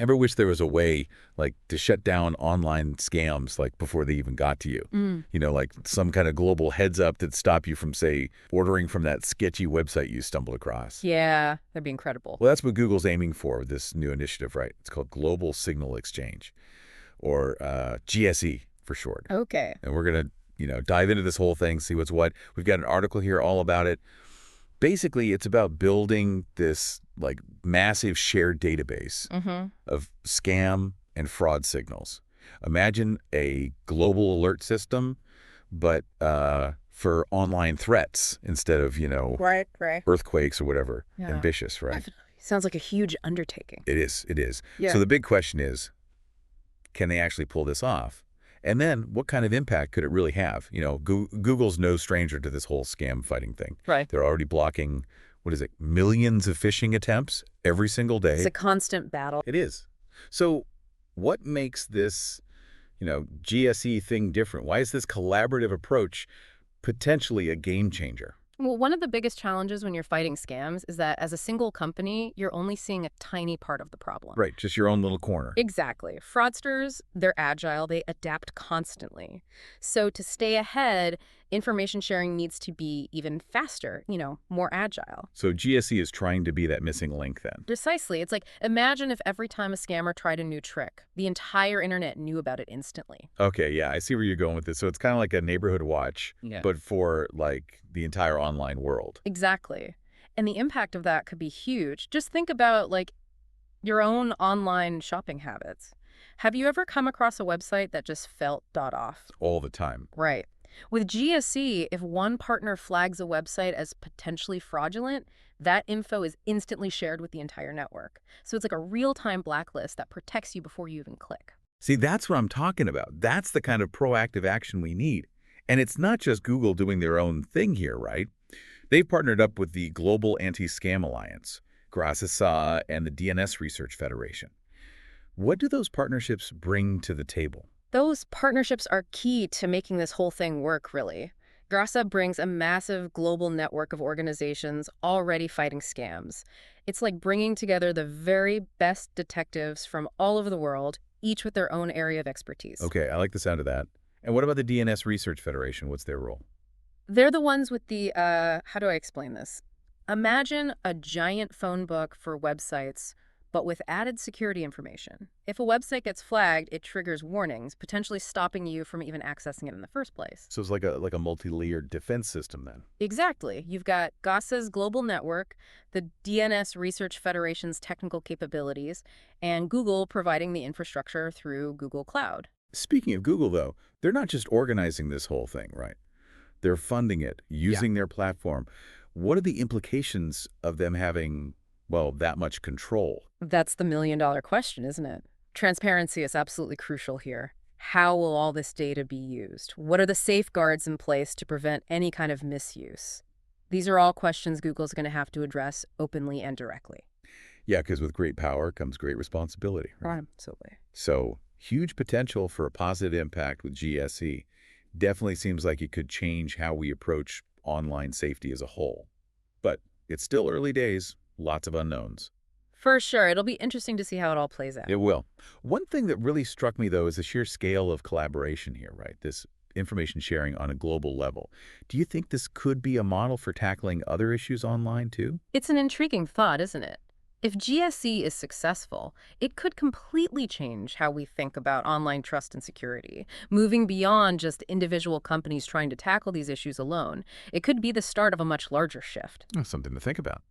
Ever wish there was a way, like, to shut down online scams, like, before they even got to you? Like some kind of global heads up that stop you from, say, ordering from that sketchy website you stumbled across. Yeah, that'd be incredible. Well, that's what Google's aiming for with this new initiative, right? It's called Global Signal Exchange, or GSE for short. Okay. And we're going to, dive into this whole thing, see what's what. We've got an article here all about it. Basically, it's about building this like massive shared database of scam and fraud signals. Imagine a global alert system, but for online threats instead of, Right. earthquakes or whatever. Yeah. Ambitious, right? Definitely. Sounds like a huge undertaking. It is. It is. Yeah. So the big question is, can they actually pull this off? And then what kind of impact could it really have? Google's no stranger to this whole scam fighting thing. Right. They're already blocking, millions of phishing attempts every single day. It's a constant battle. It is. So what makes this, GSE thing different? Why is this collaborative approach potentially a game changer? Well, one of the biggest challenges when you're fighting scams is that as a single company, you're only seeing a tiny part of the problem. Right, just your own little corner. Exactly. Fraudsters, they're agile, they adapt constantly. So to stay ahead, information sharing needs to be even faster, more agile. So GSE is trying to be that missing link then. Precisely. It's like, imagine if every time a scammer tried a new trick, the entire internet knew about it instantly. Okay, yeah, I see where you're going with this. So it's kind of like a neighborhood watch, Yeah. but for like the entire online world. Exactly. And the impact of that could be huge. Just think about like your own online shopping habits. Have you ever come across a website that just felt off? All the time. Right. With GSE, if one partner flags a website as potentially fraudulent, that info is instantly shared with the entire network. So it's like a real-time blacklist that protects you before you even click. See, that's what I'm talking about. That's the kind of proactive action we need. And it's not just Google doing their own thing here, right? They've partnered up with the Global Anti-Scam Alliance, GSSE, and the DNS Research Federation. What do those partnerships bring to the table? Those partnerships are key to making this whole thing work, really. GSSE brings a massive global network of organizations already fighting scams. It's like bringing together the very best detectives from all over the world, each with their own area of expertise. Okay, I like the sound of that. And what about the DNS Research Federation? What's their role? They're the ones with the, how do I explain this? Imagine a giant phone book for websites, but with added security information. If a website gets flagged, it triggers warnings, potentially stopping you from even accessing it in the first place. So it's like a multi-layered defense system then. Exactly. You've got GSSE's global network, the DNS Research Federation's technical capabilities, and Google providing the infrastructure through Google Cloud. Speaking of Google, though, they're not just organizing this whole thing, right? They're funding it, using their platform. What are the implications of them having, that much control? That's the million-dollar question, isn't it? Transparency is absolutely crucial here. How will all this data be used? What are the safeguards in place to prevent any kind of misuse? These are all questions Google's going to have to address openly and directly. Yeah, because with great power comes great responsibility. Right? Absolutely. So huge potential for a positive impact with GSE. Definitely seems like it could change how we approach online safety as a whole. But it's still early days, lots of unknowns. For sure. It'll be interesting to see how it all plays out. It will. One thing that really struck me, though, is the sheer scale of collaboration here, right? This information sharing on a global level. Do you think this could be a model for tackling other issues online, too? It's an intriguing thought, isn't it? If GSE is successful, it could completely change how we think about online trust and security, moving beyond just individual companies trying to tackle these issues alone. It could be the start of a much larger shift. Something to think about.